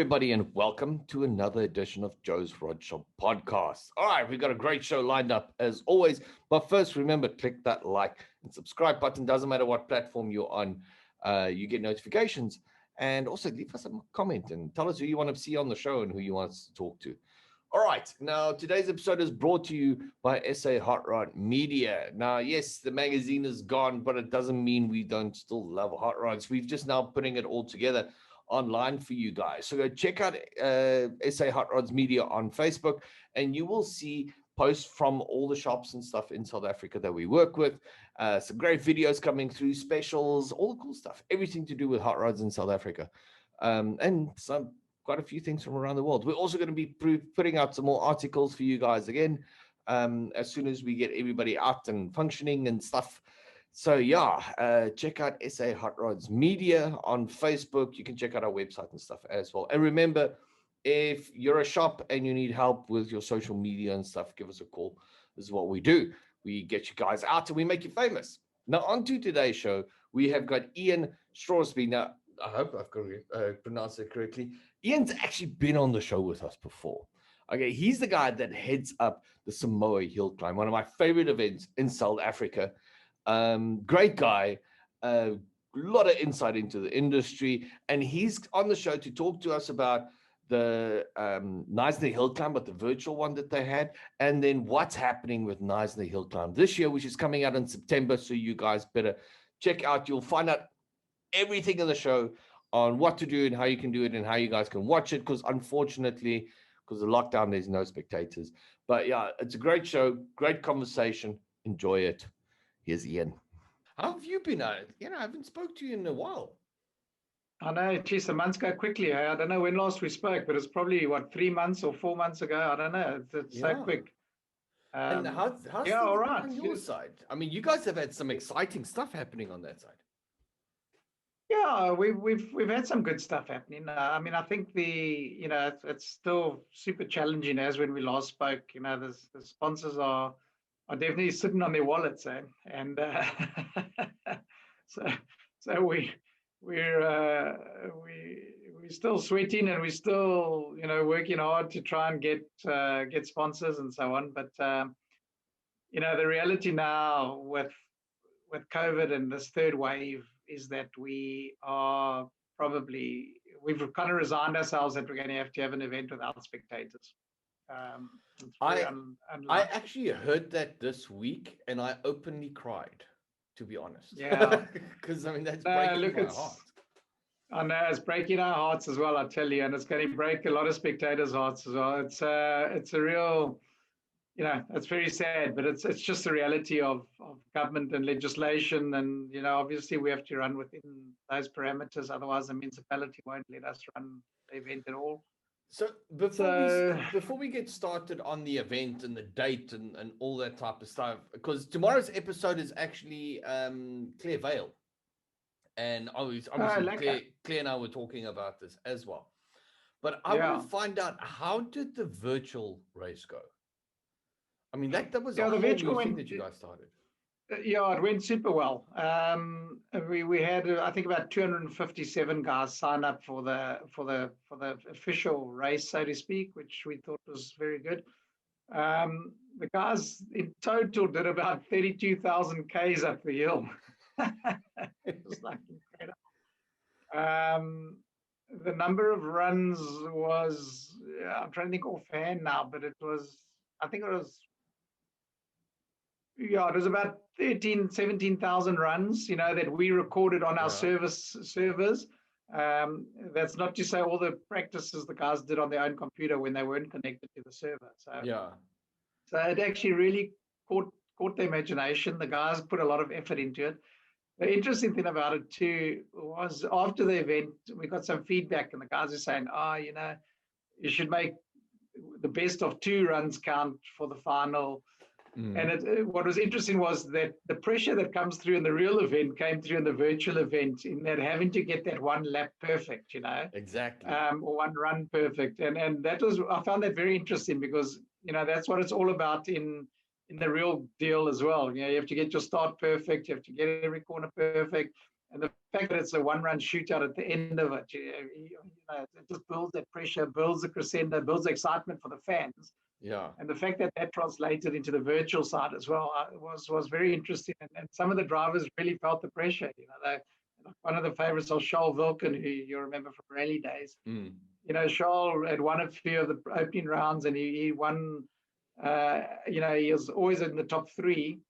everybody, and welcome to another edition of Joe's Rod Shop podcast. All right, we've got a great show lined up as always. But first, remember, click that like and subscribe button. Doesn't matter what platform you're on, you get notifications. And also leave us a comment and tell us who you want to see on the show and who you want us to talk to. All right, now today's episode is brought to you by SA Hot Rod Media. Now, yes, the magazine is gone, but it doesn't mean we don't still love hot rods. We've just now putting it all together online for you guys. So go check out SA Hot Rods Media on Facebook, and you will see posts from all the shops and stuff in South Africa that we work with. Some great videos coming through, specials, all the cool stuff, everything to do with hot rods in South Africa. And quite a few things from around the world. We're also going to be putting out some more articles for you guys again, as soon as we get everybody out and functioning and stuff. So yeah, check out SA Hot Rods Media on Facebook. You can check out our website and stuff as well. And remember, if you're a shop and you need help with your social media and stuff, give us a call. This is what we do. We get you guys out and we make you famous. Now, on to today's show, we have got Ian Shrosbree. Now, I hope I've got to pronounce it correctly. Ian's actually been on the show with us before. Okay, he's the guy that heads up the Simola Hillclimb, one of my favorite events in South Africa. Great guy, a lot of insight into the industry, and he's on the show to talk to us about the Knysna Hillclimb, but the virtual one that they had, and then what's happening with Knysna Hillclimb this year, which is coming out in September. So you guys better check out. You'll find out everything in the show on what to do and how you can do it and how you guys can watch it, because unfortunately, because of lockdown, there's no spectators. But yeah, it's a great show, great conversation. Enjoy it. Here's Ian. How have you been? I haven't spoke to you in a while. I know, geez, the months go quickly. I don't know when last we spoke, but it's probably, 3 months or 4 months ago? I don't know. It's so quick. And how's all right on your side? I mean, you guys have had some exciting stuff happening on that side. Yeah, we've had some good stuff happening. I mean, I think it's still super challenging as when we last spoke. The sponsors are definitely sitting on their wallets, and so we're still sweating, and we're still working hard to try and get sponsors and so on. But the reality now with COVID and this third wave is that we've kind of resigned ourselves that we're going to have an event without spectators. I actually heard that this week, and I openly cried, to be honest. Yeah, because I mean that's breaking my heart. I know it's breaking our hearts as well, I tell you, and it's going to break a lot of spectators' hearts as well. It's a real, it's very sad, but it's just the reality of government and legislation, and obviously we have to run within those parameters, otherwise the municipality won't let us run the event at all. So before we get started on the event and the date and all that type of stuff, because tomorrow's episode is actually Claire Vale, and obviously Claire and I were talking about this as well. But I want to find out, how did the virtual race go? I mean, that was a whole new thing that you guys started. Yeah, it went super well. We had, I think, about 257 guys sign up for the official race, so to speak, which we thought was very good. The guys in total did about 32,000 Ks up the hill. It was like incredible. The number of runs was, I'm trying to think offhand now, but it was about 17,000 runs, that we recorded on our servers. That's not to say all the practices the guys did on their own computer when they weren't connected to the server. So it actually really caught the imagination. The guys put a lot of effort into it. The interesting thing about it too was, after the event, we got some feedback, and the guys are saying, you should make the best of 2 runs count for the final. And what was interesting was that the pressure that comes through in the real event came through in the virtual event, in that having to get that 1 lap perfect, Exactly. Or 1 run perfect. And that was, I found that very interesting, because, that's what it's all about in the real deal as well. You have to get your start perfect. You have to get every corner perfect. And the fact that it's a one-run shootout at the end of it, it just builds that pressure, builds the crescendo, builds the excitement for the fans. Yeah. And the fact that that translated into the virtual side as well was very interesting. And some of the drivers really felt the pressure. One of the favorites was Charles Wilken, who you remember from rally days. Mm. Charles had won a few of the opening rounds, and he won. He was always in the top three.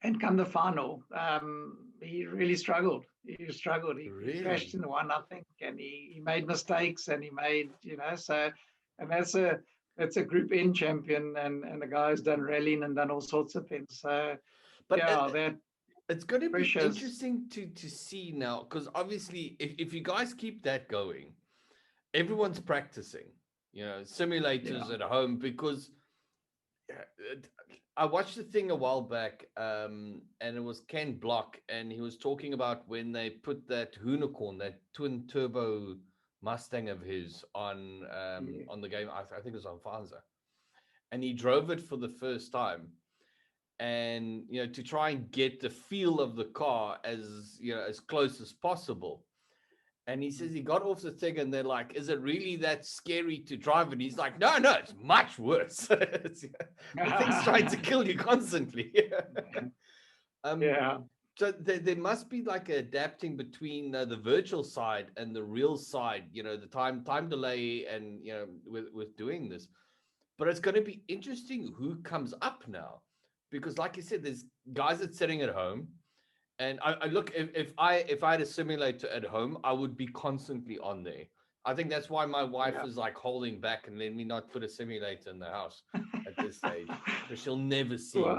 And come the final, he really struggled. He Really? crashed in the one, I think, and he made mistakes, and he made, so, and that's a Group N champion, and the guy who's done rallying and done all sorts of things. So, but it's going to be interesting to see now, because obviously, if you guys keep that going, everyone's practicing, simulators at home, because I watched the thing a while back, and it was Ken Block, and he was talking about when they put that Unicorn, that twin turbo Mustang of his on the game. I think it was on Fanza, and he drove it for the first time, and to try and get the feel of the car as close as possible. And he says he got off the thing, and they're like, "Is it really that scary to drive?" And he's like, "No, it's much worse. The thing's trying to kill you constantly." So there must be like adapting between the virtual side and the real side. The time delay, and with doing this. But it's going to be interesting who comes up now, because, like you said, there's guys that's sitting at home. And I look, if I had a simulator at home, I would be constantly on there. I think that's why my wife is like holding back and letting me not put a simulator in the house at this stage, because she'll never see me.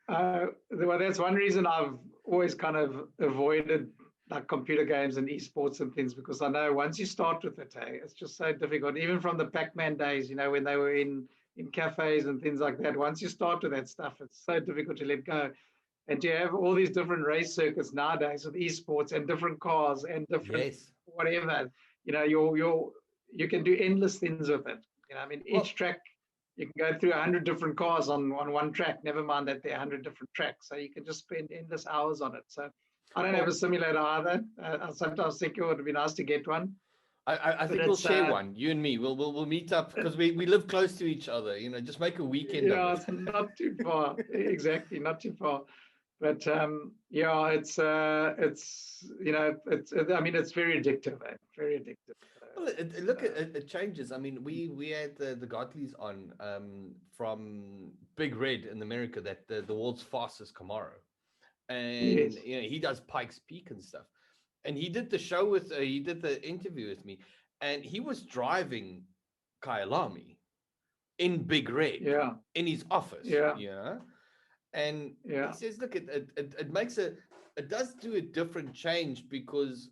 Well, that's one reason I've always kind of avoided like computer games and esports and things, because I know once you start with it, it's just so difficult. Even from the Pac-Man days, when they were in cafes and things like that, once you start with that stuff, it's so difficult to let go. And you have all these different race circuits nowadays with esports and different cars and different whatever. You can do endless things with it. Each track, you can go through 100 different cars on one track. Never mind that there are 100 different tracks. So you can just spend endless hours on it. So I don't have a simulator either. I sometimes think it would be nice to get one. I think we'll share one. You and me. We'll meet up, because we live close to each other. Just make a weekend. Yeah, it's not too far. Exactly, not too far. But it's it's very addictive. Very addictive. Well, look, it changes. We had the Godleys on from Big Red in America, that the world's fastest Camaro, and he does Pikes Peak and stuff. And he did the show he did the interview with me, and he was driving Kyalami in Big Red in his office. And he says, look, it makes it does do a different change, because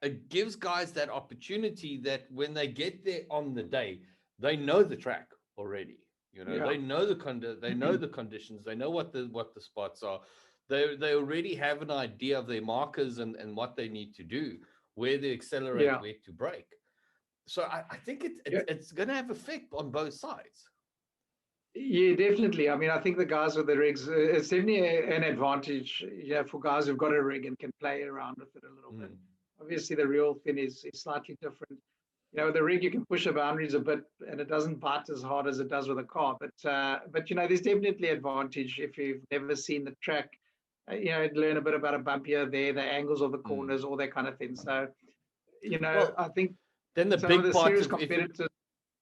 it gives guys that opportunity that when they get there on the day, they know the track already. They know they know the conditions, they know what the spots are. They already have an idea of their markers and what they need to do, where to accelerate, where to brake. So I think it's going to have effect on both sides. Yeah, definitely. I think the guys with the rigs, it's definitely an advantage, for guys who've got a rig and can play around with it a little bit. Obviously, the real thing is slightly different. With the rig, you can push the boundaries a bit, and it doesn't bite as hard as it does with a car. But there's definitely advantage if you've never seen the track. Learn a bit about a bump here, there, the angles of the corners, all that kind of thing. So, I think then the big part of competitors.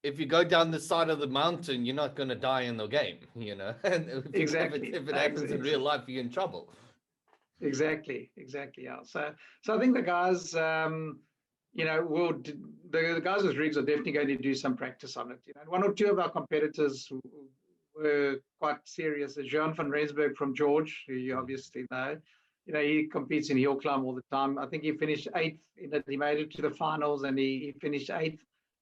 If you go down the side of the mountain, you're not going to die in the game, And exactly. If it happens in real life, you're in trouble. Exactly. Yeah. So I think the guys, the guys with rigs are definitely going to do some practice on it. One or two of our competitors were quite serious. Jean van Rensburg from George, who you obviously know. He competes in Hillclimb all the time. I think he finished 8th. He made it to the finals, and he finished 8th.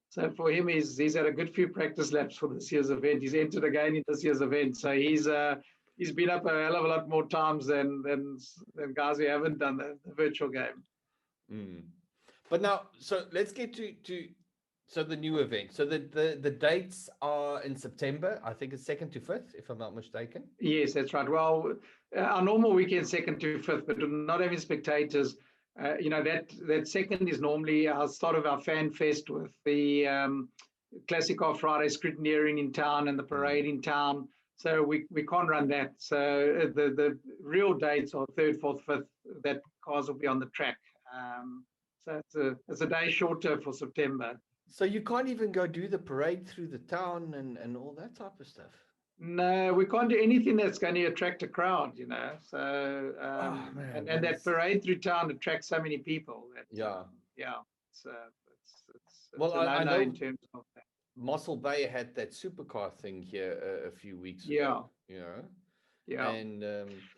So for him, he's had a good few practice laps for this year's event. He's entered again in this year's event. So he's been up a hell of a lot more times than guys who haven't done the virtual game. But now, so let's get to So the new event. So the dates are in September. I think it's 2nd to 5th, if I'm not mistaken. Yes, that's right. Well, our normal weekend 2nd to 5th, but not having spectators, that second is normally our start of our fan fest with the Classic Car Friday scrutineering in town and the parade in town. So we can't run that. So the real dates are 3rd, 4th, 5th, that cars will be on the track. So it's a day shorter for September. So you can't even go do the parade through the town and all that type of stuff. No, we can't do anything that's going to attract a crowd, So, and that parade through town attracts so many people. That, yeah. It's Well, a I no know in terms of that. Mossel Bay had that supercar thing here a few weeks ago. Yeah. And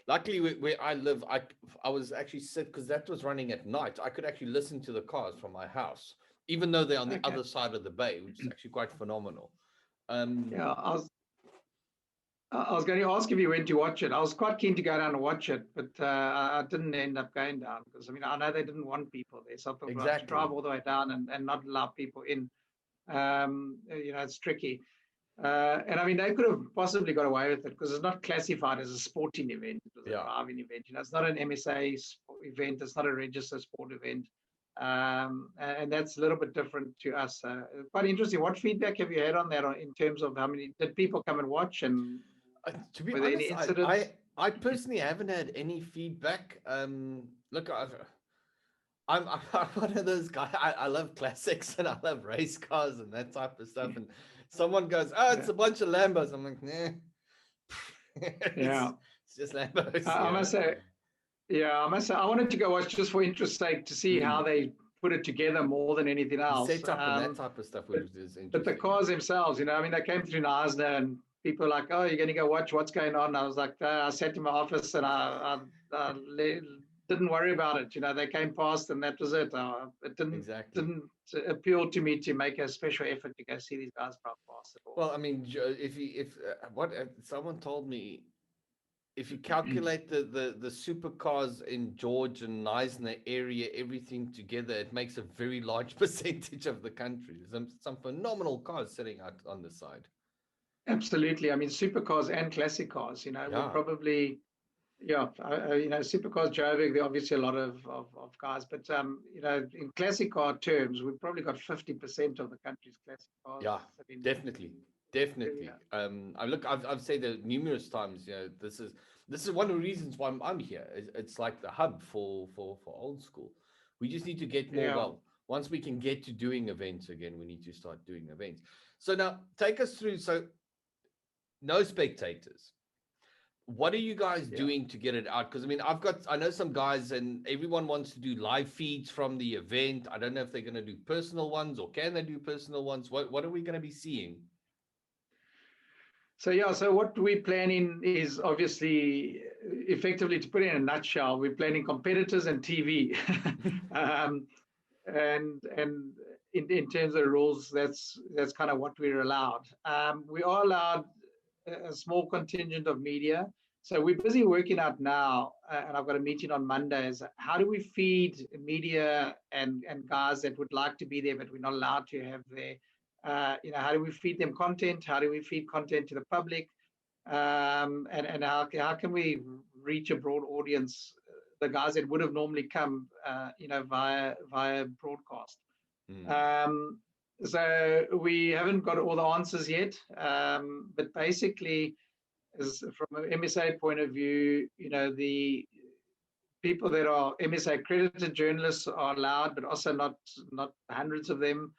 luckily, where I live, I was actually sick because that was running at night. I could actually listen to the cars from my house, even though they're on the other side of the bay, which is actually quite phenomenal. I was going to ask if you went to watch it. I was quite keen to go down and watch it, but I didn't end up going down because I know they didn't want people there, so I thought I should drive all the way down and not allow people in. It's tricky. And they could have possibly got away with it because it's not classified as a sporting event. It was a driving event. It's not an MSA event. It's not a registered sport event. And that's a little bit different to us. Quite interesting. What feedback have you had on that in terms of how many did people come and watch? And to be honest, I personally haven't had any feedback. Look, I'm one of those guys. I love classics and I love race cars and that type of stuff. And someone goes, "Oh, it's a bunch of Lambos." I'm like, "Nah." It's just Lambos. I must say, I wanted to go watch just for interest's sake to see how they put it together more than anything else. Set up and that type of stuff is interesting. But the cars themselves, they came through Knysna and people were like, "Oh, you're going to go watch what's going on?" And I was like, I sat in my office and I didn't worry about it. They came past and that was it. It didn't appeal to me to make a special effort to go see these guys drive past at all. Well, if someone told me, if you calculate the supercars in George and Knysna area, everything together, it makes a very large percentage of the country. Some phenomenal cars sitting out on the side. Absolutely. Supercars and classic cars, will probably, supercars, Joburg, there are obviously a lot of cars, but, in classic car terms, we've probably got 50% of the country's classic cars. Yeah, definitely. I've said that numerous times, this is one of the reasons why I'm here. It's like the hub for old school. We just need to get more, once we can get to doing events again, we need to start doing events. So now take us through. So no spectators. What are you guys doing to get it out? Because I know some guys and everyone wants to do live feeds from the event. I don't know if they're going to do personal ones or can they do personal ones? What are we going to be seeing? So what we're planning is obviously, effectively, to put it in a nutshell, we're planning competitors and TV. And in terms of the rules, that's kind of what we're allowed. We are allowed a small contingent of media. So we're busy working out now, and I've got a meeting on Monday, is how do we feed media and guys that would like to be there, but we're not allowed to have there. How do we feed them content? How do we feed content to the public? And how can we reach a broad audience, the guys that would have normally come, via broadcast. So we haven't got all the answers yet, but basically, from an MSA point of view, the people that are MSA accredited journalists are allowed, but also not hundreds of them.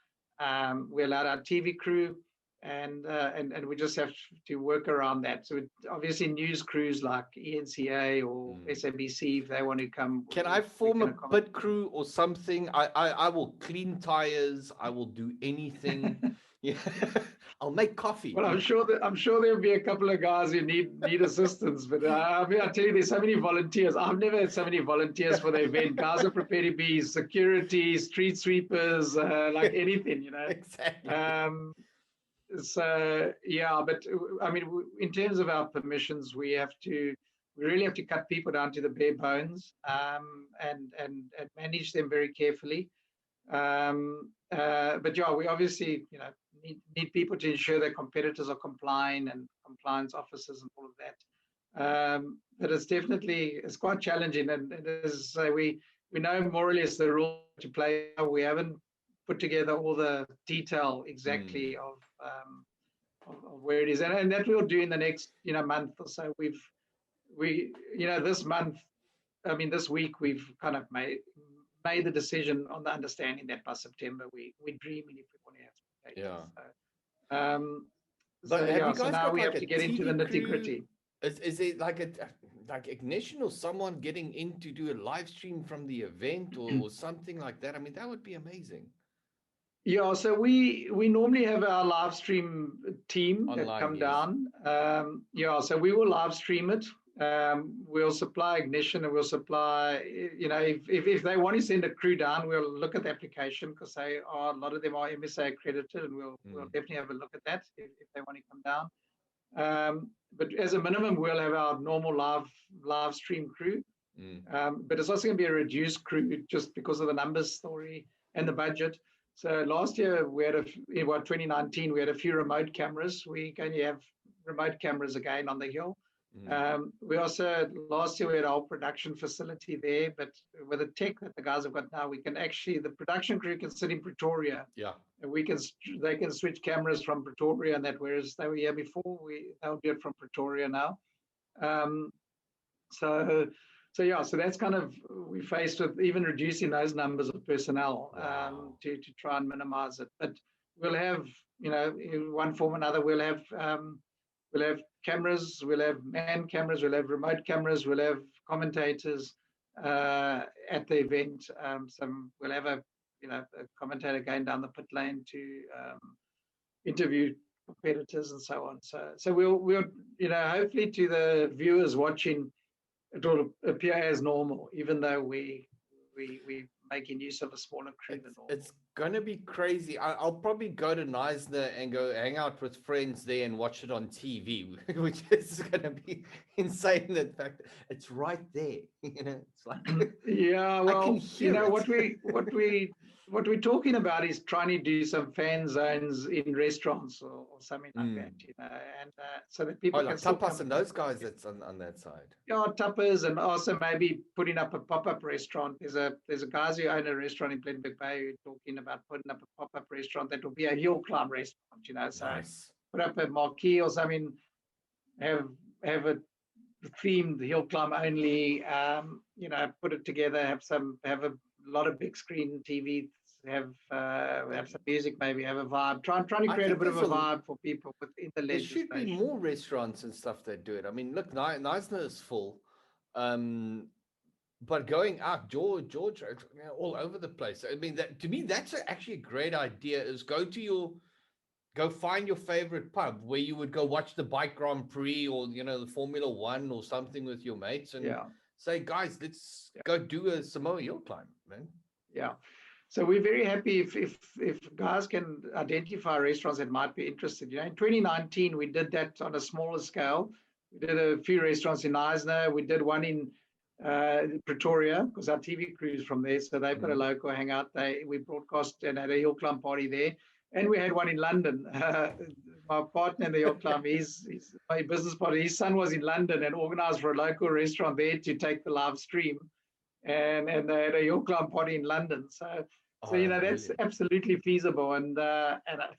We allowed our TV crew, and we just have to work around that. So obviously news crews like ENCA or SABC, if they want to come. Can I form a pit crew or something? I will clean tires. I will do anything. I'll make coffee. Well, I'm sure there'll be a couple of guys who need assistance. But I tell you, there's so many volunteers. I've never had so many volunteers for the event. Guys are prepared to be security, street sweepers, like anything, Exactly. But in terms of our permissions, we really have to cut people down to the bare bones, and manage them very carefully. But yeah, we obviously, need people to ensure that competitors are complying and compliance officers and all of that. But it's quite challenging, and as we know more or less the rules to play. We haven't put together all the detail exactly of where it is, and that we'll do in the next month or so. This month, this week, we've kind of made the decision on the understanding that by September we're dreaming if we want to have spectators. Yeah. But have you guys now got we like have a to get into the TV nitty crew? gritty. Is it like Ignition or someone getting in to do a live stream from the event or something like that? I mean, that would be amazing. Yeah, so we normally have our live stream team Online, that come yes. down. So we will live stream it. We'll supply Ignition, and we'll supply, if they want to send a crew down, we'll look at the application, because a lot of them are MSA accredited, and we'll definitely have a look at that if they want to come down. But as a minimum, we'll have our normal live stream crew. But it's also going to be a reduced crew just because of the numbers story and the budget. So last year, we had 2019, we had a few remote cameras. We can have remote cameras again on the hill. We also, last year, we had our production facility there, but with the tech that the guys have got now, the production crew can sit in Pretoria. Yeah. And they can switch cameras from Pretoria and that, whereas they were here before, they'll do it from Pretoria now. So that's kind of, we faced with even reducing those numbers of personnel. Wow. To try and minimize it. But we'll have, in one form or another, we'll have cameras, we'll have man cameras, we'll have remote cameras, we'll have commentators at the event. We'll have a commentator going down the pit lane to interview competitors and so on. So we'll hopefully to the viewers watching, it will appear as normal, even though we making use of a smaller crew than normal. It's gonna be crazy. I'll probably go to Knysna and go hang out with friends there and watch it on TV, which is gonna be insane. The fact that it's right there, it's like yeah. Well, I can hear what we're talking about is trying to do some fan zones in restaurants or something like that, and so that people like can tapas and those guys that's on that side. Yeah, tapas, and also maybe putting up a pop-up restaurant. There's a guys who own a restaurant in Glenberg Bay who are talking about putting up a pop-up restaurant that will be a hill climb restaurant, so Nice. Put up a marquee or something, have a themed hill climb only, put it together, have a lot of big screen TV, have some music, maybe have a vibe, trying to create a bit of a vibe for people within the leisure station. There should be more restaurants and stuff that do it. I mean, look, Knysna is full, but going out, George, all over the place. I mean, to me, that's actually a great idea. Is go find your favorite pub where you would go watch the bike Grand Prix or the Formula One or something with your mates, and say, guys, let's go do a Simola Hillclimb, man. Yeah. So we're very happy if guys can identify restaurants that might be interested. In 2019 we did that on a smaller scale. We did a few restaurants in Knysna. We did one in Pretoria, because our TV crew is from there, so they've got a local hangout. We broadcast and had a hill climb party there, and we had one in London. My partner in the hill climb, he's my business partner. His son was in London and organised for a local restaurant there to take the live stream, and they had a hill climb party in London. So that's absolutely feasible, and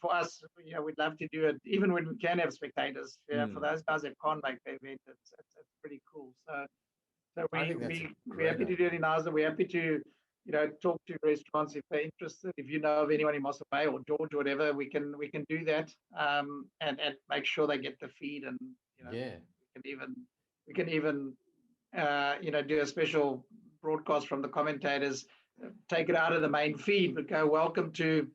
for us, we'd love to do it even when we can have spectators. For those guys that can't make the event, it's pretty cool. So we're happy to do it in Knysna. We're happy to talk to restaurants if they're interested. If you know of anyone in Mossa Bay or George or whatever, we can do that, and make sure they get the feed, and we can even do a special broadcast from the commentators. Take it out of the main feed, but go welcome to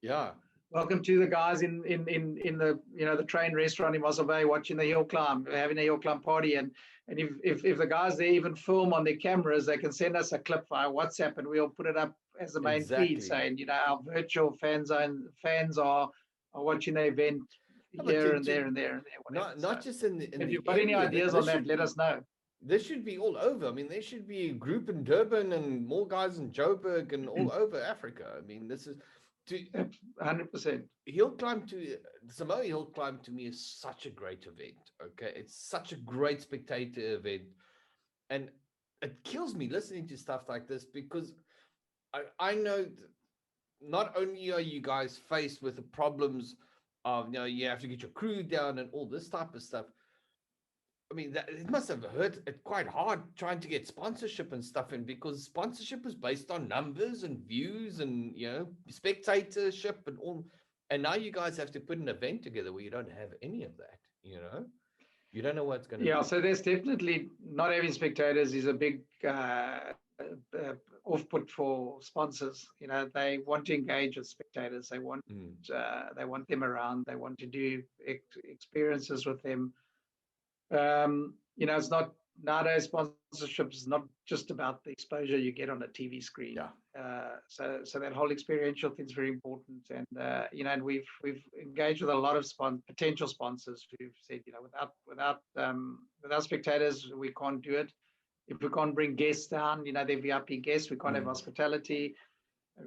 the guys in the the train restaurant in Mossa Bay watching the hill climb, having a hill climb party, and if the guys there even film on their cameras, they can send us a clip via WhatsApp, and we'll put it up as the main feed, saying our virtual fans are watching the event here and there and there and there. Not just in if you've got any ideas on that, let us know. this should be all over. I mean, there should be a group in Durban and more guys in Joburg and all over Africa. I mean, this is to 100%. Hill Climb to Simola Hillclimb to me is such a great event. Okay, it's such a great spectator event, and it kills me listening to stuff like this because I know not only are you guys faced with the problems of you have to get your crew down and all this type of stuff. I mean, it must have hurt it quite hard trying to get sponsorship and stuff in because sponsorship is based on numbers and views and spectatorship and all. And now you guys have to put an event together where you don't have any of that. You don't know what's going to Yeah, be. so there's definitely not having spectators is a big off-put for sponsors. They want to engage with spectators. They want them around. They want to do experiences with them. It's not nowadays sponsorship is not just about the exposure you get on a TV screen. So that whole experiential thing is very important. And and we've engaged with a lot of potential sponsors who've said, without spectators we can't do it. If we can't bring guests down, they're VIP guests, we can't have hospitality.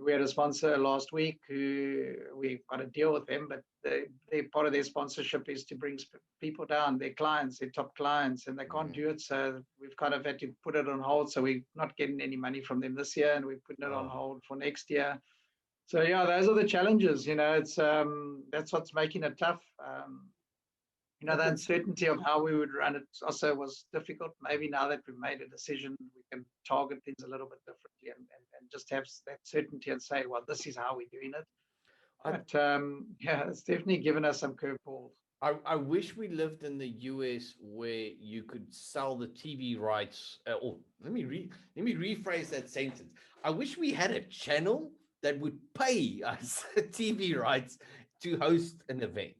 We had a sponsor last week who we've got to deal with them, but they part of their sponsorship is to bring people down, their clients, their top clients, and they can't do it. So we've kind of had to put it on hold. So we're not getting any money from them this year, and we're putting it on hold for next year. So yeah, those are the challenges. It's that's what's making it tough. The uncertainty of how we would run it also was difficult. Maybe now that we've made a decision, we can target things a little bit differently and just have that certainty and say, well, this is how we're doing it. But it's definitely given us some curveballs. I wish we lived in the US where you could sell the TV rights. Let me rephrase that sentence. I wish we had a channel that would pay us TV rights to host an event.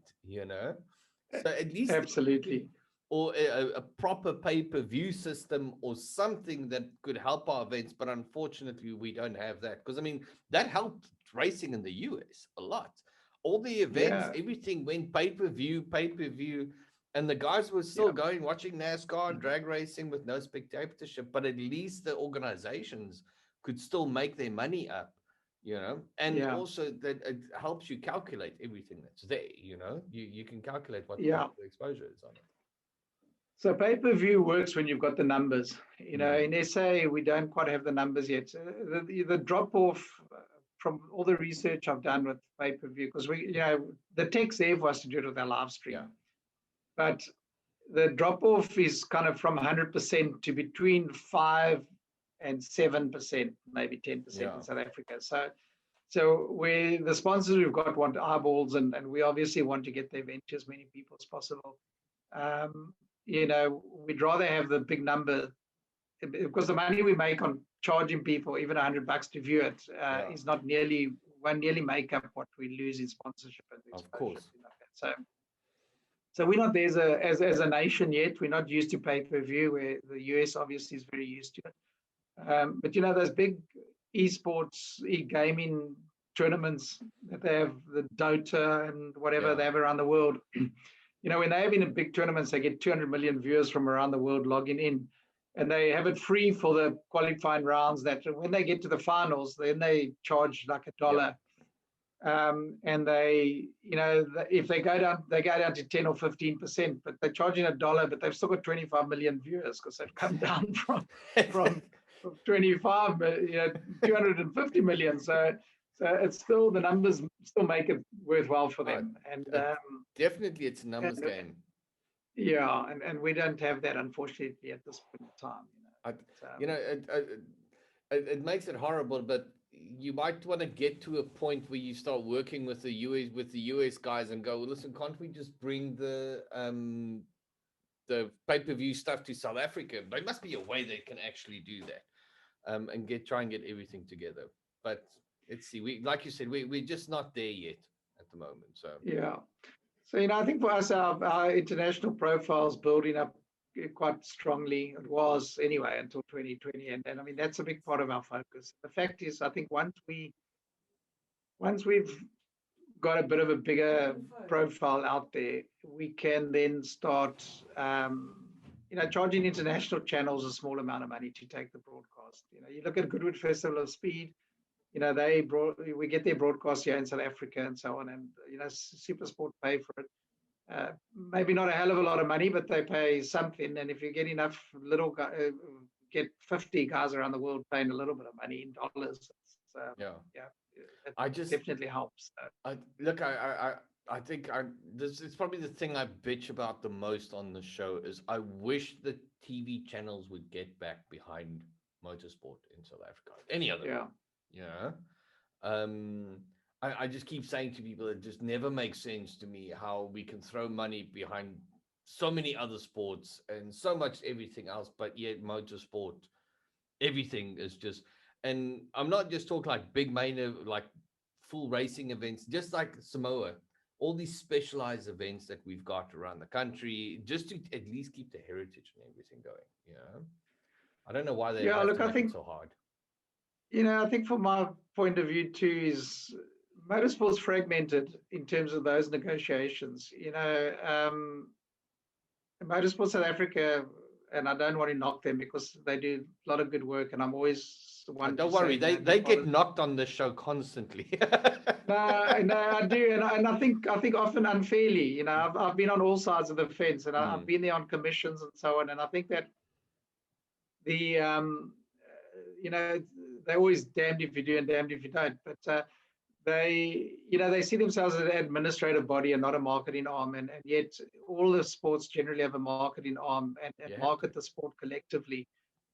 So at least absolutely, or a proper pay-per-view system or something that could help our events. But unfortunately, we don't have that because I mean that helped racing in the US a lot. All the events, everything went pay-per-view, and the guys were still going watching NASCAR and drag racing with no spectatorship. But at least the organizations could still make their money up. And also that it helps you calculate everything that's there. You can calculate what the exposure is on it. So pay-per-view works when you've got the numbers. In SA we don't quite have the numbers yet. The drop off from all the research I've done with pay-per-view, because the tech's there for us to do it with our live stream, but the drop off is kind of from 100% to between 5 and 7%, maybe 10% in South Africa. So where the sponsors we've got want eyeballs, and we obviously want to get the event to as many people as possible. We'd rather have the big number because the money we make on charging people even $100 to view it is not won't nearly make up what we lose in sponsorship and exposure. Of course. So we're not there as a nation yet. We're not used to pay-per-view, where the US obviously is very used to it. But those big esports, e-gaming tournaments that they have, the Dota and whatever they have around the world, when they have in big tournaments, they get 200 million viewers from around the world logging in, and they have it free for the qualifying rounds. That when they get to the finals, then they charge like $1. And they, if they go down to 10 or 15%, but they're charging $1, but they've still got 25 million viewers because they've come down from 25, 250 million. So it's still, the numbers still make it worthwhile for them. And definitely it's a numbers game. Yeah, and we don't have that, unfortunately, at this point in time. It makes it horrible, but you might want to get to a point where you start working with the US guys and go, listen, can't we just bring the pay-per-view stuff to South Africa? There must be a way they can actually do that, and try and get everything together. But let's see. Like you said, we're just not there yet at the moment. So So I think for us, our international profile is building up quite strongly. It was anyway until 2020, and I mean that's a big part of our focus. The fact is, I think once we've got a bit of a bigger profile out there, we can then start charging international channels a small amount of money to take the broadcast. You look at Goodwood Festival of Speed. We get their broadcast here in South Africa and so on, and SuperSport pay for it. Maybe not a hell of a lot of money, but they pay something. And if you get enough get 50 guys around the world paying a little bit of money in dollars, it definitely helps. I think this is probably the thing I bitch about the most on the show is I wish the TV channels would get back behind motorsport in South Africa. Any other, I just keep saying to people, it just never makes sense to me how we can throw money behind so many other sports and so much everything else, but yet motorsport, everything is just. And I'm not just talking like big like full racing events, just like Samoa. All these specialized events that we've got around the country, just to at least keep the heritage and everything going. I don't know why they have to make it so hard. I think from my point of view too is motorsport's fragmented in terms of those negotiations. Motorsport South Africa, and I don't want to knock them because they do a lot of good work, and I'm always one. Don't worry, they get knocked on the show constantly. No, I do, and I think often unfairly. I've been on all sides of the fence, and I've been there on commissions and so on, and I think that they're always damned if you do and damned if you don't. But they see themselves as an administrative body and not a marketing arm, and yet all the sports generally have a marketing arm and market the sport collectively.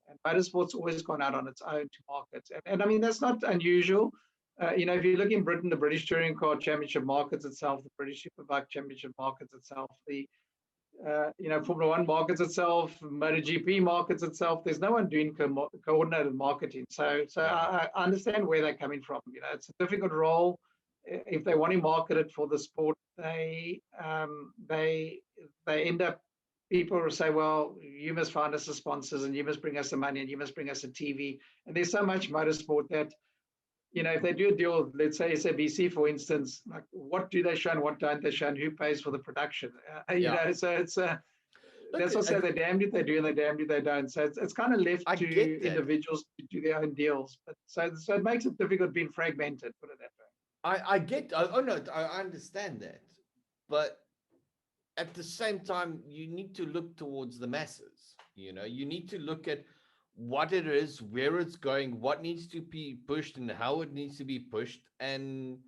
And motorsport's always gone out on its own to market, and I mean that's not unusual. If you look in Britain, the British Touring Car Championship markets itself, the British Superbike Championship markets itself, the Formula One markets itself, MotoGP markets itself. There's no one doing coordinated marketing. So I understand where they're coming from. It's a difficult role. If they want to market it for the sport, they end up, people say, well, you must find us the sponsors and you must bring us the money and you must bring us a TV. And there's so much motorsport that, if they do a deal, let's say SABC, for instance, like what do they show and what don't they show and who pays for the production? So it's that's also they're damned if they do and they're damned if they don't. So it's kind of left to individuals to do their own deals. But so it makes it difficult being fragmented, put it that way. I understand that. But at the same time, you need to look towards the masses. You need to look at what it is, where it's going, what needs to be pushed and how it needs to be pushed. And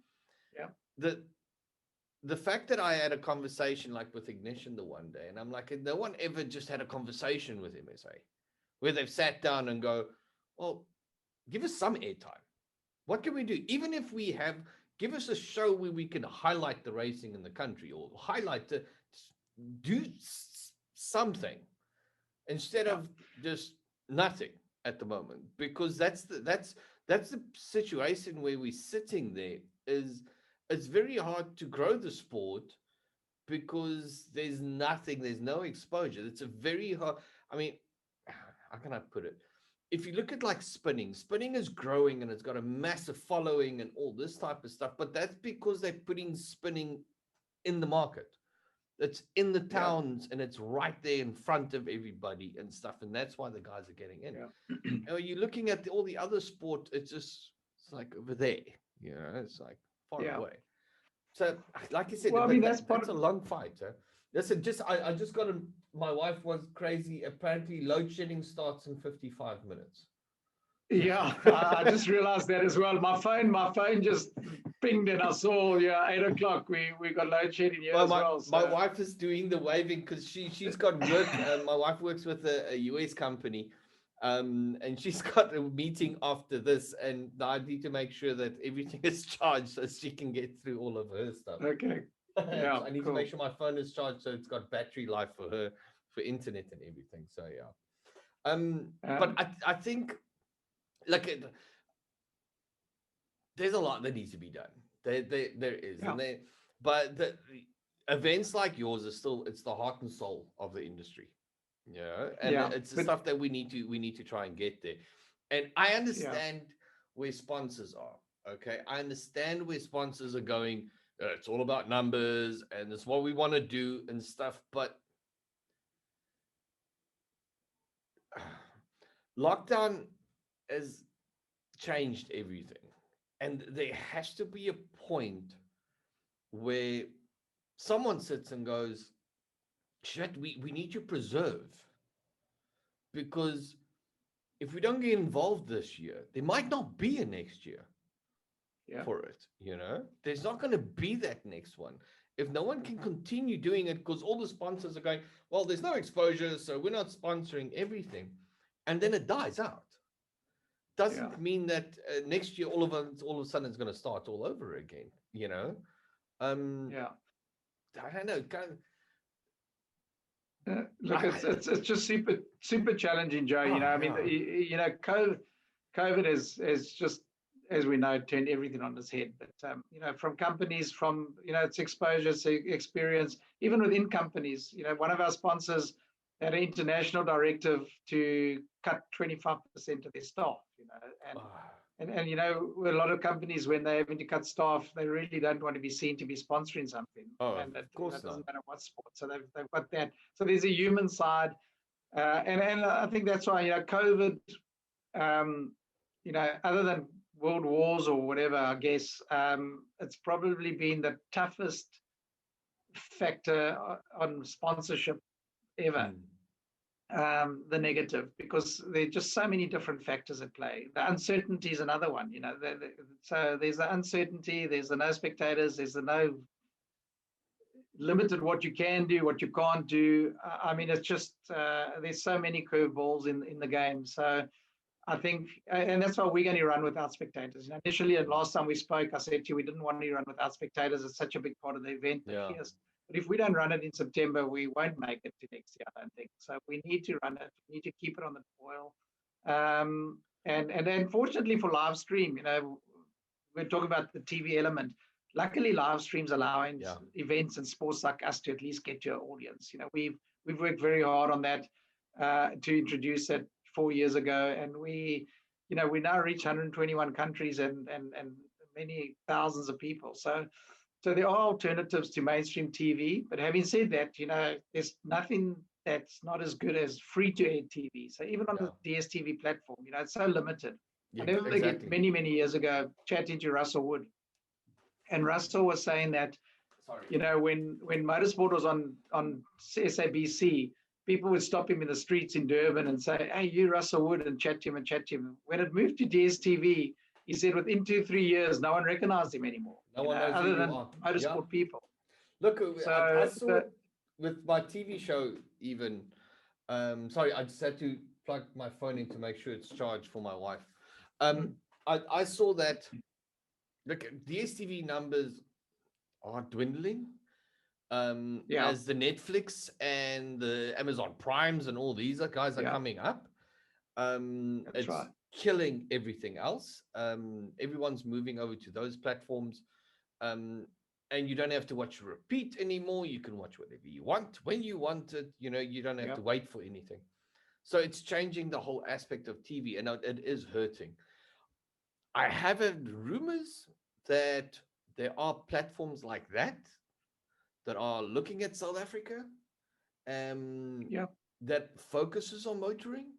the fact that I had a conversation like with Ignition the one day, and I'm like, no one ever just had a conversation with MSA where they've sat down and go, well, give us some airtime. What can we do? Even if give us a show where we can highlight the racing in the country or do something instead of just nothing at the moment, because that's the situation where we're sitting there. It's very hard to grow the sport because there's no exposure. It's a very hard. I mean, how can I put it? If you look at like spinning is growing and it's got a massive following and all this type of stuff, but that's because they're putting spinning in the market. It's in the towns and it's right there in front of everybody and stuff. And that's why the guys are getting in. Yeah. You're looking at all the other sport. It's like over there, it's like far away. So like you said, that's a long fight. Huh? Listen, I just got my wife was crazy. Apparently load shedding starts in 55 minutes. Yeah, I just realized that as well. My phone just pinged and I saw 8 o'clock. We got load shedding here as well. So. My wife is doing the waving because she's got work. My wife works with a US company, and she's got a meeting after this, and I need to make sure that everything is charged so she can get through all of her stuff. Okay. Yeah, I need to make sure my phone is charged so it's got battery life for her, for internet and everything. So but I think. Look, there's a lot that needs to be done. There is, but the events like yours it's the heart and soul of the industry. It's the stuff that we need to try and get there. And I understand where sponsors are. Okay, I understand where sponsors are going. It's all about numbers, and it's what we want to do and stuff. But lockdown has changed everything. And there has to be a point where someone sits and goes, shit, we need to preserve, because if we don't get involved this year, there might not be a next year Yeah. for it. There's not going to be that next one if no one can continue doing it, because all the sponsors are going, well, there's no exposure, so we're not sponsoring everything, and then it dies out. Doesn't mean that next year all of a sudden it's going to start all over again. I don't know. Look, it's just super challenging, Joe. I mean, COVID is just, as we know, turned everything on its head. But from companies, from its exposure, its experience, even within companies, one of our sponsors had an international directive to cut 25% of their staff. And a lot of companies, when they're having to cut staff, they really don't want to be seen to be sponsoring something. And of course it doesn't matter what sport. So they've got that. So there's a human side. And I think that's why, COVID, other than world wars or whatever, I guess, it's probably been the toughest factor on sponsorship ever. The negative, because there are just so many different factors at play. The uncertainty is another one. So there's the uncertainty, there's the no spectators, there's the no limited what you can do, what you can't do. I mean, it's just there's so many curveballs in the game. So I think, and that's why we're going to run without spectators. Initially, and last time we spoke, I said to you, we didn't want to run without spectators. It's such a big part of the event. But if we don't run it in September, we won't make it to next year, I don't think. So we need to run it. We need to keep it on the boil. And unfortunately for live stream, we're talking about the TV element. Luckily, live streams allowing events and sports like us to at least get your audience. We've worked very hard on that to introduce it 4 years ago, and we now reach 121 countries and many thousands of people. So there are alternatives to mainstream TV. But having said that, there's nothing that's not as good as free-to-air TV. So even on the DSTV platform, it's so limited. I never forget many years ago chatting to Russell Wood, and Russell was saying that, when Motorsport was on SABC, people would stop him in the streets in Durban and say, "Hey, you Russell Wood," and chat to him. When it moved to DSTV, he said within 2-3 years, no one recognized him anymore. No one knows other than Motorsport people. Look, I saw it with my TV show even. Sorry, I just had to plug my phone in to make sure it's charged for my wife. I saw that, look, DSTV numbers are dwindling. As the Netflix and the Amazon Primes and all these guys are coming up. It's killing everything else. Everyone's moving over to those platforms. And you don't have to watch repeat anymore. You can watch whatever you want, when you want it. You don't have to wait for anything. So it's changing the whole aspect of TV, and it is hurting. I have heard rumors that there are platforms like that are looking at South Africa, that focuses on motoring,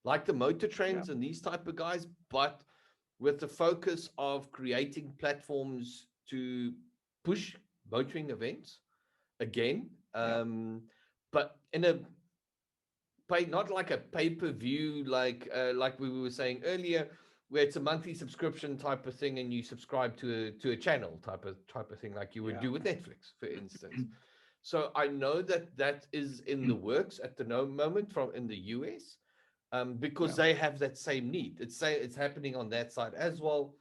like the Motor Trends and these type of guys, but with the focus of creating platforms to push motoring events again, but in a not like a pay-per-view, like we were saying earlier, where it's a monthly subscription type of thing, and you subscribe to a channel type of thing, like you would do with Netflix, for instance. So I know that is in the works at the moment in the US, because they have that same need. It's happening on that side as well.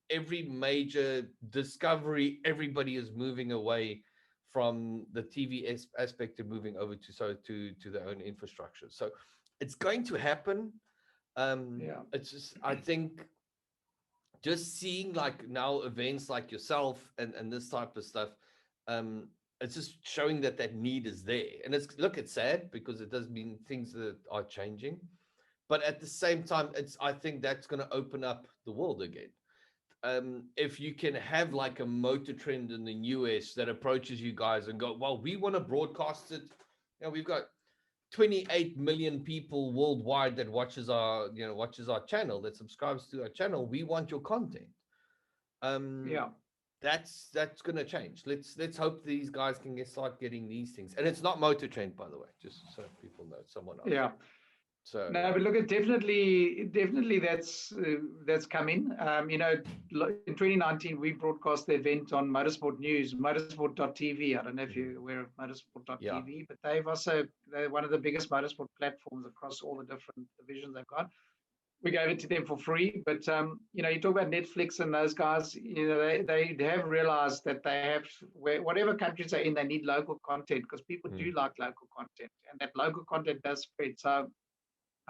Every major discovery, everybody is moving away from the TV aspect and moving over to their own infrastructure. So it's going to happen. It's just, I think, just seeing like now events like yourself and this type of stuff, it's just showing that need is there. And it's sad, because it does mean things that are changing, but at the same time, I think that's going to open up the world again. If you can have like a Motor Trend in the US that approaches you guys and go, well, we want to broadcast it. We've got 28 million people worldwide that watches our channel, that subscribes to our channel. We want your content. um Yeah. that's going to change. Let's hope these guys can start getting these things. And it's not Motor Trend, by the way, just so people know, someone else. Yeah. So No, yeah. but look, definitely that's coming. In 2019 we broadcast the event on Motorsport News, Motorsport.tv. I don't know if you're aware of Yeah. Motorsport.tv, but they're one of the biggest motorsport platforms across all the different divisions they've got. We gave it to them for free, but you talk about Netflix and those guys. They have realized that they have, whatever countries they're in, they need local content because people do like local content, and that local content does spread. So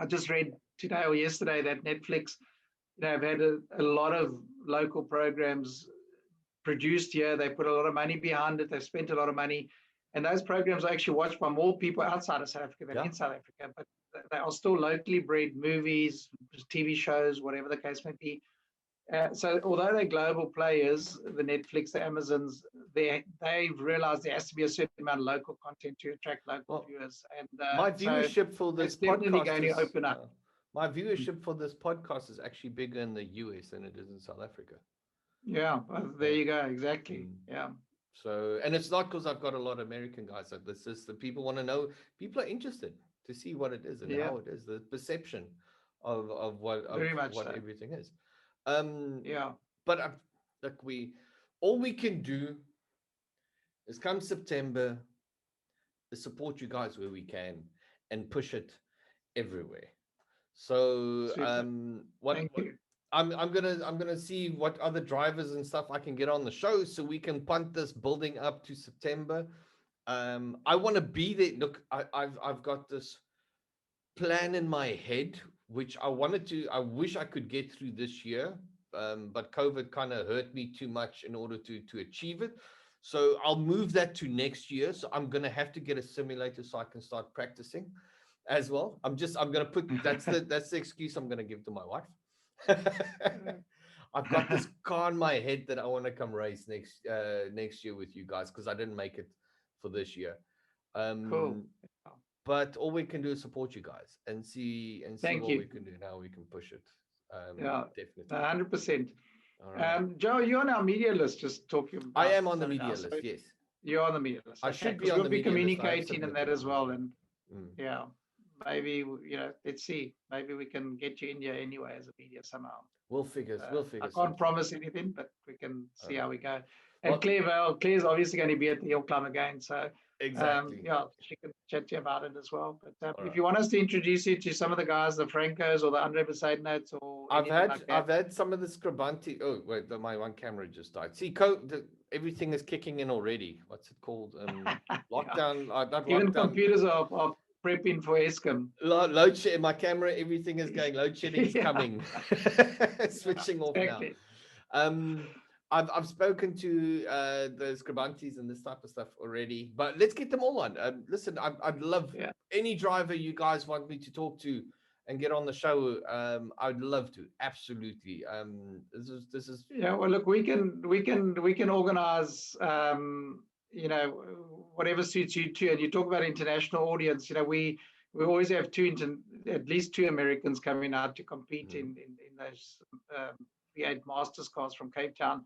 I just read today or yesterday that Netflix, have had a lot of local programs produced here. They put a lot of money behind it. They spent a lot of money, and those programs are actually watched by more people outside of South Africa than in South Africa. But they are still locally bred movies, TV shows, whatever the case may be. So although they're global players, the Netflix, the Amazons, they've realized there has to be a certain amount of local content to attract local viewers. And My so viewership for this it's definitely podcast going to is open up. my viewership for this podcast is actually bigger in the US than it is in South Africa. Yeah, well, there you go. Exactly. Yeah. So, and it's not because I've got a lot of American guys. Like, this is the people want to know. People are interested to see what it is and how it is. The perception of what Very much what so. everything is. Yeah. But like all we can do is come September, is support you guys where we can and push it everywhere. So Super. Thank you. I'm gonna see what other drivers and stuff I can get on the show so we can punt this building up to September. I want to be there. Look, I've got this plan in my head which I wish I could get through this year, but COVID kind of hurt me too much in order to achieve it. So I'll move that to next year. So I'm gonna have to get a simulator so I can start practicing as well. I'm gonna put that's the excuse I'm gonna give to my wife. I've got this car in my head that I want to come race next year with you guys because I didn't make it for this year. Cool. But all we can do is support you guys and see Thank what you. we can do and how we can push it. Yeah, Definitely. 100%. All right. Joe, you're on our media list. Just talking about. I am on the media list. Yes, you're on the media list. I Okay, should be 'cause on we'll the be media list. I have communicating in that submitted as well. this And yeah, maybe let's see. Maybe we can get you in here anyway as a media somehow. We'll figure. I can't promise anything, but we can see how we go. And Well, Claire's obviously going to be at the Hillclimb again, so exactly. yeah, she can chat to you about it as well. But if right. you want us to introduce you to some of the guys, the Francos or the Andre Beside notes, or I've anything like that. I've had some of the Scribanti. Oh wait, my one camera just died. See, everything is kicking in already. What's it called? Lockdown. Not Even lockdown. computers are prepping for ESCOM. Load shedding. My camera, everything is going. Load shedding is coming. Switching off exactly. now. I've spoken to the Scribantis and this type of stuff already, but let's get them all on. Listen, I'd love any driver you guys want me to talk to and get on the show. I'd love to. Absolutely. This is. Yeah. Well, look, we can organize. Whatever suits you too. And you talk about international audience. We always have at least two Americans coming out to compete in those V8 Masters cars from Cape Town.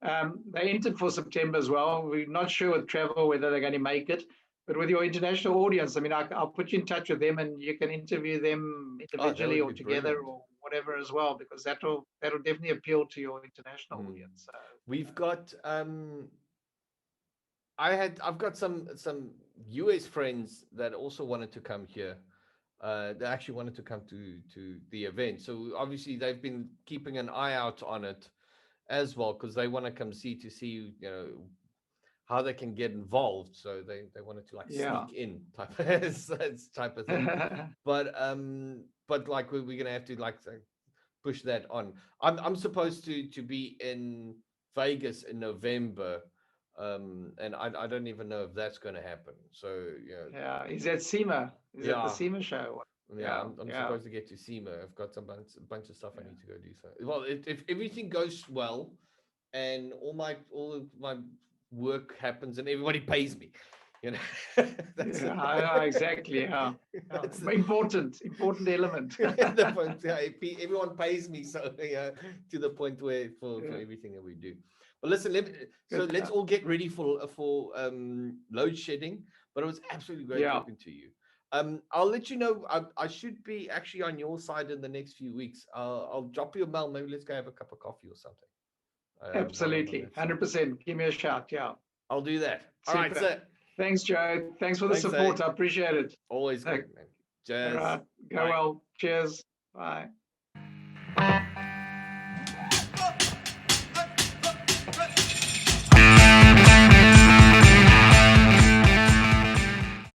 They entered for September as well. We're not sure with travel whether they're going to make it, but with your international audience, I mean, I'll put you in touch with them and you can interview them individually or together or whatever as well, because that'll definitely appeal to your international audience. So, we've got I've got some US friends that also wanted to come here. They actually wanted to come to the event. So obviously they've been keeping an eye out on it as well because they want to come see how they can get involved. So they wanted to sneak in type of thing. But like we're gonna have to push that on. I'm supposed to be in Vegas in November. And I don't even know if that's going to happen. So yeah, is that SEMA? Is that the SEMA show? Yeah, I'm supposed to get to SEMA. I've got some bunch of stuff I need to go do. So well, if everything goes well, and all of my work happens, and everybody pays me, You know, that's Exactly. Yeah. that's Important element. the point. Yeah, everyone pays me so to the point where for Yeah, everything that we do. But listen, good let's stuff. all get ready for load shedding. But it was absolutely great Yeah, talking to you. I'll let you know. I should be actually on your side in the next few weeks. I'll drop you a mail. Maybe let's go have a cup of coffee or something. While I'm on absolutely. that side, 100%. Give me a shout. Yeah. I'll do that. All right, Super. sir. Thanks, Joe. Thanks for the Thanks, support. I appreciate it. Always Okay. great, man. All Cheers. right. Go Bye. well. Cheers. Bye.